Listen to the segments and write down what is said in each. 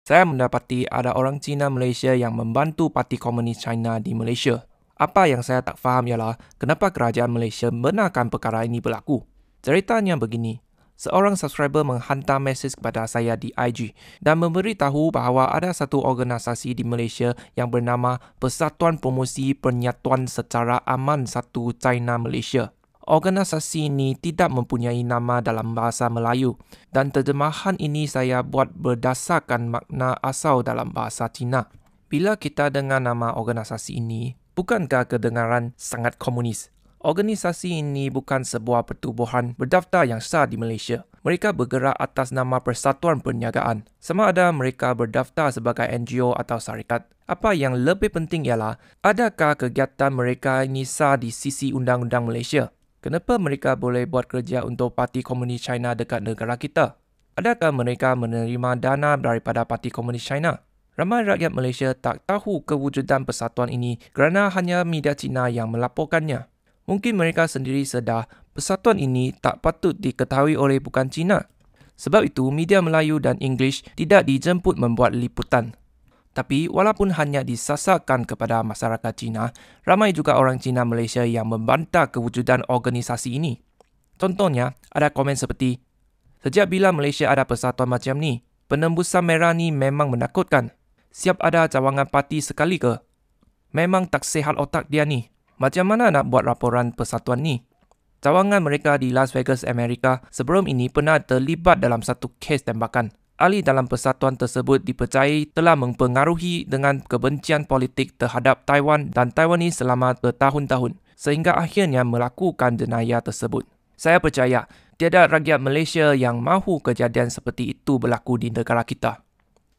Saya mendapati ada orang Cina Malaysia yang membantu Parti Komunis China di Malaysia. Apa yang saya tak faham ialah kenapa kerajaan Malaysia membenarkan perkara ini berlaku. Ceritanya begini. Seorang subscriber menghantar mesej kepada saya di IG dan memberitahu bahawa ada satu organisasi di Malaysia yang bernama Persatuan Promosi Penyatuan Secara Aman Satu China Malaysia. Organisasi ini tidak mempunyai nama dalam bahasa Melayu dan terjemahan ini saya buat berdasarkan makna asal dalam bahasa Cina. Bila kita dengar nama organisasi ini, bukankah kedengaran sangat komunis? Organisasi ini bukan sebuah pertubuhan berdaftar yang sah di Malaysia. Mereka bergerak atas nama Persatuan Perniagaan. Sama ada mereka berdaftar sebagai NGO atau syarikat. Apa yang lebih penting ialah, adakah kegiatan mereka ini sah di sisi undang-undang Malaysia? Kenapa mereka boleh buat kerja untuk Parti Komunis China dekat negara kita? Adakah mereka menerima dana daripada Parti Komunis China? Ramai rakyat Malaysia tak tahu kewujudan persatuan ini kerana hanya media Cina yang melaporkannya. Mungkin mereka sendiri sedar persatuan ini tak patut diketahui oleh bukan Cina. Sebab itu, media Melayu dan English tidak dijemput membuat liputan. Tapi, walaupun hanya disasarkan kepada masyarakat Cina, ramai juga orang Cina Malaysia yang membantah kewujudan organisasi ini. Contohnya, ada komen seperti, "Sejak bila Malaysia ada persatuan macam ni? Penembusan merah ni memang menakutkan. Siap ada cawangan parti sekali ke? Memang tak sihat otak dia ni. Macam mana nak buat laporan persatuan ni?" Cawangan mereka di Las Vegas, Amerika sebelum ini pernah terlibat dalam satu kes tembakan. Ahli dalam persatuan tersebut dipercayai telah mempengaruhi dengan kebencian politik terhadap Taiwan dan Taiwanese selama bertahun-tahun sehingga akhirnya melakukan jenayah tersebut. Saya percaya tiada rakyat Malaysia yang mahu kejadian seperti itu berlaku di negara kita.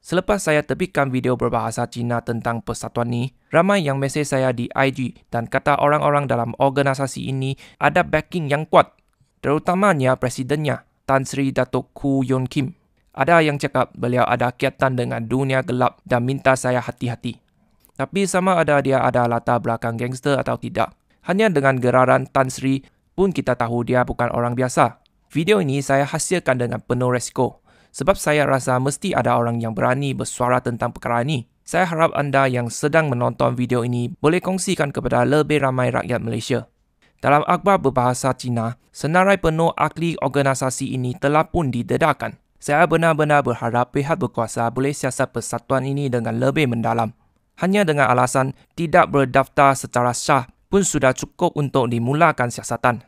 Selepas saya terbitkan video berbahasa Cina tentang persatuan ni, ramai yang mesej saya di IG dan kata orang-orang dalam organisasi ini ada backing yang kuat, terutamanya presidennya, Tan Sri Datuk Koo Yeon Kim. Ada yang cakap beliau ada kaitan dengan dunia gelap dan minta saya hati-hati. Tapi sama ada dia ada latar belakang gangster atau tidak. Hanya dengan geraran Tan Sri pun kita tahu dia bukan orang biasa. Video ini saya hasilkan dengan penuh resiko. Sebab saya rasa mesti ada orang yang berani bersuara tentang perkara ini. Saya harap anda yang sedang menonton video ini boleh kongsikan kepada lebih ramai rakyat Malaysia. Dalam akhbar berbahasa Cina, senarai penuh ahli organisasi ini telah pun didedarkan. Saya benar-benar berharap pihak berkuasa boleh siasat persatuan ini dengan lebih mendalam. Hanya dengan alasan tidak berdaftar secara sah pun sudah cukup untuk dimulakan siasatan.